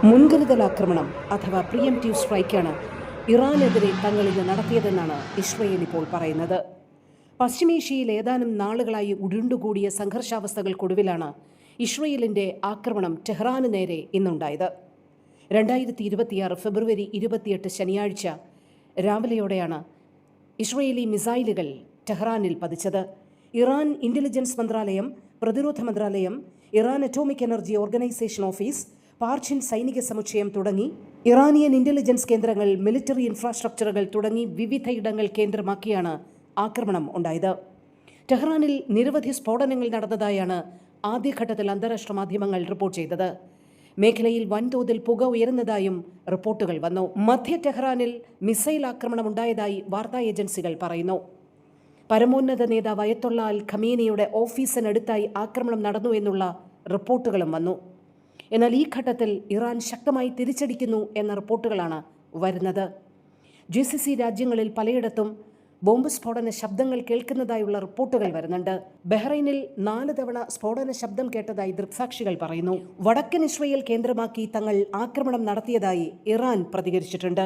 മുൻകരുതലാക്രമണം അഥവാ പ്രിയംപ്റ്റീവ് സ്ട്രൈക്കാണ് ഇറാനെതിരെ തങ്ങൾ ഇന്ന് നടത്തിയതെന്നാണ് ഇസ്രയേൽ ഇപ്പോൾ പറയുന്നത്. പശ്ചിമേഷ്യയിൽ ഏതാനും നാളുകളായി ഉരുണ്ടുകൂടിയ സംഘർഷാവസ്ഥകൾക്കൊടുവിലാണ് ഇസ്രയേലിൻ്റെ ആക്രമണം ടെഹ്റാന് നേരെ ഇന്നുണ്ടായത്. 2026 ഫെബ്രുവരി 28 ശനിയാഴ്ച രാവിലെയോടെയാണ് ഇസ്രയേലി മിസൈലുകൾ ടെഹ്റാനിൽ പതിച്ചത്. ഇറാൻ ഇൻ്റലിജൻസ് മന്ത്രാലയം, പ്രതിരോധ മന്ത്രാലയം, Iran atomic energy organisation office, Parchin സൈനിക സമുച്ചയം തുടങ്ങി ഇറാനിയൻ ഇൻ്റലിജൻസ് കേന്ദ്രങ്ങൾ, മിലിറ്ററി ഇൻഫ്രാസ്ട്രക്ചറുകൾ തുടങ്ങി വിവിധയിടങ്ങൾ കേന്ദ്രമാക്കിയാണ് ആക്രമണം ഉണ്ടായത്. ടെഹ്റാനിൽ നിരവധി സ്ഫോടനങ്ങൾ നടന്നതായാണ് ആദ്യഘട്ടത്തിൽ അന്താരാഷ്ട്ര മാധ്യമങ്ങൾ റിപ്പോർട്ട് ചെയ്തത്. മേഖലയിൽ വൻതോതിൽ പുക ഉയർന്നതായും റിപ്പോർട്ടുകൾ വന്നു. മധ്യ ടെഹ്റാനിൽ മിസൈൽ ആക്രമണം ഉണ്ടായതായി വാർത്താ ഏജൻസികൾ പറയുന്നു. പരമോന്നത നേതാവ് അയതൊള്ള അൽ ഖമേനിയുടെ ഓഫീസിനടുത്തായി ആക്രമണം നടന്നു എന്നുള്ള റിപ്പോർട്ടുകളും വന്നു. എന്നാൽ ഈ ഘട്ടത്തിൽ ഇറാൻ ശക്തമായി തിരിച്ചടിക്കുന്നു എന്ന റിപ്പോർട്ടുകളാണ് വരുന്നത്. GCC രാജ്യങ്ങളിൽ പലയിടത്തും ബോംബ് സ്ഫോടന ശബ്ദങ്ങൾ കേൾക്കുന്നതായുള്ള റിപ്പോർട്ടുകൾ വരുന്നുണ്ട്. ബഹ്റൈനിൽ 4 തവണ സ്ഫോടന ശബ്ദം കേട്ടതായി ദൃക്സാക്ഷികൾ പറയുന്നു. വടക്കൻ ഇസ്രയേൽ കേന്ദ്രമാക്കി തങ്ങൾ ആക്രമണം നടത്തിയതായി ഇറാൻ പ്രതികരിച്ചിട്ടുണ്ട്.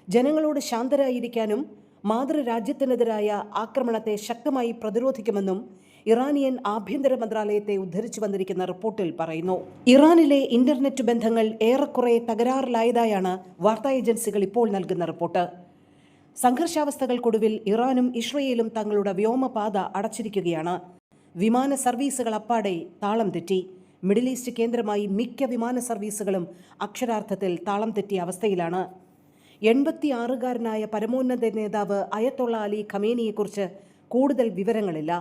ജനങ്ങളോട് ശാന്തരായിരിക്കാനും മാതൃരാജ്യത്തിനെതിരായ ആക്രമണത്തെ ശക്തമായി പ്രതിരോധിക്കുമെന്നും ഇറാനിയൻ ആഭ്യന്തര മന്ത്രാലയത്തെ ഉദ്ധരിച്ചു വന്നിരിക്കുന്ന റിപ്പോർട്ടിൽ പറയുന്നു. ഇറാനിലെ ഇന്റർനെറ്റ് ബന്ധങ്ങൾ ഏറെക്കുറെ തകരാറിലായതായാണ് വാർത്താ ഏജൻസികൾ ഇപ്പോൾ നൽകുന്ന റിപ്പോർട്ട്. സംഘർഷാവസ്ഥകൾക്കൊടുവിൽ ഇറാനും ഇസ്രയേലും തങ്ങളുടെ വ്യോമപാത അടച്ചിരിക്കുകയാണ്. വിമാന സർവീസുകൾ അപ്പാടെ താളം തെറ്റി. മിഡിൽ ഈസ്റ്റ് കേന്ദ്രമായി മിക്ക വിമാന സർവീസുകളും അക്ഷരാർത്ഥത്തിൽ താളം തെറ്റിയ അവസ്ഥയിലാണ്. 86-കാരനായ പരമോന്നത നേതാവ് അയതൊള്ള അലി ഖമേനിയെക്കുറിച്ച് കൂടുതൽ വിവരങ്ങളില്ല.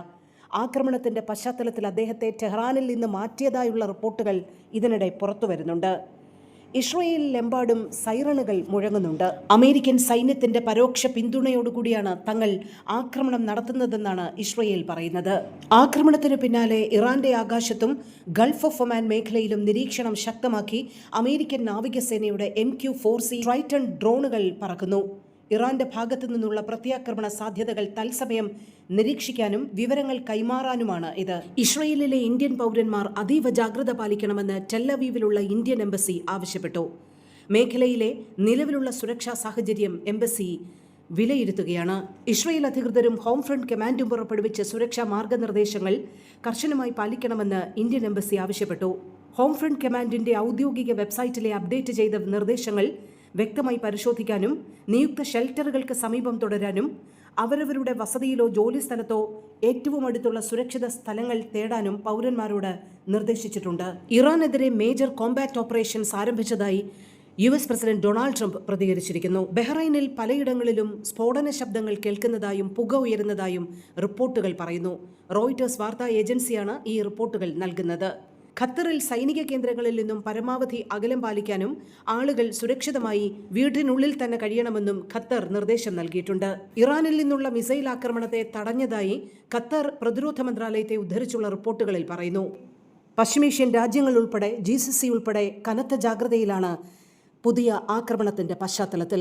ആക്രമണത്തിന്റെ പശ്ചാത്തലത്തിൽ അദ്ദേഹത്തെ ടെഹ്റാനിൽ നിന്ന് മാറ്റിയതായുള്ള റിപ്പോർട്ടുകൾ ഇതിനിടെ പുറത്തുവരുന്നുണ്ട്. ഇസ്രയേലിലെമ്പാടും സൈറണുകൾ മുഴങ്ങുന്നുണ്ട്. അമേരിക്കൻ സൈന്യത്തിന്റെ പരോക്ഷ പിന്തുണയോടുകൂടിയാണ് തങ്ങൾ ആക്രമണം നടത്തുന്നതെന്നാണ് ഇസ്രയേൽ പറയുന്നത്. ആക്രമണത്തിന് പിന്നാലെ ഇറാന്റെ ആകാശത്തും ഗൾഫ് ഓഫ് ഒമാൻ മേഖലയിലും നിരീക്ഷണം ശക്തമാക്കി അമേരിക്കൻ നാവികസേനയുടെ MQ-4C ട്രൈറ്റൺ ഡ്രോണുകൾ പറക്കുന്നു. ഇറാന്റെ ഭാഗത്തു നിന്നുള്ള പ്രത്യാക്രമണ സാധ്യതകൾ തത്സമയം നിരീക്ഷിക്കാനും വിവരങ്ങൾ കൈമാറാനുമാണ് ഇത്. ഇസ്രയേലിലെ ഇന്ത്യൻ പൗരന്മാർ അതീവ ജാഗ്രത പാലിക്കണമെന്ന് ടെല്ലവീവിലുള്ള ഇന്ത്യൻ എംബസി ആവശ്യപ്പെട്ടു. മേഖലയിലെ നിലവിലുള്ള സുരക്ഷാ സാഹചര്യം എംബസി വിലയിരുത്തുകയാണ്. ഇസ്രയേൽ അധികൃതരും ഹോം ഫ്രണ്ട് കമാൻഡും പുറപ്പെടുവിച്ച സുരക്ഷാ മാർഗനിർദ്ദേശങ്ങൾ കർശനമായി പാലിക്കണമെന്ന് ഇന്ത്യൻ എംബസി ആവശ്യപ്പെട്ടു. ഹോം ഫ്രണ്ട് കമാൻഡിന്റെ ഔദ്യോഗിക വെബ്സൈറ്റിലെ അപ്ഡേറ്റ് ചെയ്ത നിർദ്ദേശങ്ങൾ വ്യക്തമായി പരിശോധിക്കാനും നിയുക്ത ഷെൽട്ടറുകൾക്ക് സമീപം തുടരാനും അവരവരുടെ വസതിയിലോ ജോലി സ്ഥലത്തോ ഏറ്റവും അടുത്തുള്ള സുരക്ഷിത സ്ഥലങ്ങൾ തേടാനും പൗരന്മാരോട് നിർദ്ദേശിച്ചിട്ടുണ്ട്. ഇറാനെതിരെ മേജർ കോംബാറ്റ് ഓപ്പറേഷൻസ് ആരംഭിച്ചതായി US പ്രസിഡന്റ് ഡൊണാൾഡ് ട്രംപ് പ്രതികരിച്ചിരിക്കുന്നു. ബഹ്റൈനിൽ പലയിടങ്ങളിലും സ്ഫോടന ശബ്ദങ്ങൾ കേൾക്കുന്നതായും പുക ഉയരുന്നതായും റിപ്പോർട്ടുകൾ പറയുന്നു. റോയിട്ടേഴ്സ് വാർത്താ ഏജൻസിയാണ് ഈ റിപ്പോർട്ടുകൾ നൽകുന്നത്. ഖത്തറിൽ സൈനിക കേന്ദ്രങ്ങളിൽ നിന്നും പരമാവധി അകലം പാലിക്കാനും ആളുകൾ സുരക്ഷിതമായി വീടിനുള്ളിൽ തന്നെ കഴിയണമെന്നും ഖത്തർ നിർദ്ദേശം നൽകിയിട്ടുണ്ട്. ഇറാനിൽ നിന്നുള്ള മിസൈൽ ആക്രമണത്തെ തടഞ്ഞതായി ഖത്തർ പ്രതിരോധ മന്ത്രാലയത്തെ ഉദ്ധരിച്ചുള്ള റിപ്പോർട്ടുകളിൽ പറയുന്നു. പശ്ചിമേഷ്യൻ രാജ്യങ്ങൾ ഉൾപ്പെടെ GCC ഉൾപ്പെടെ കനത്ത ജാഗ്രതയിലാണ് പുതിയ ആക്രമണത്തിന്റെ പശ്ചാത്തലത്തിൽ.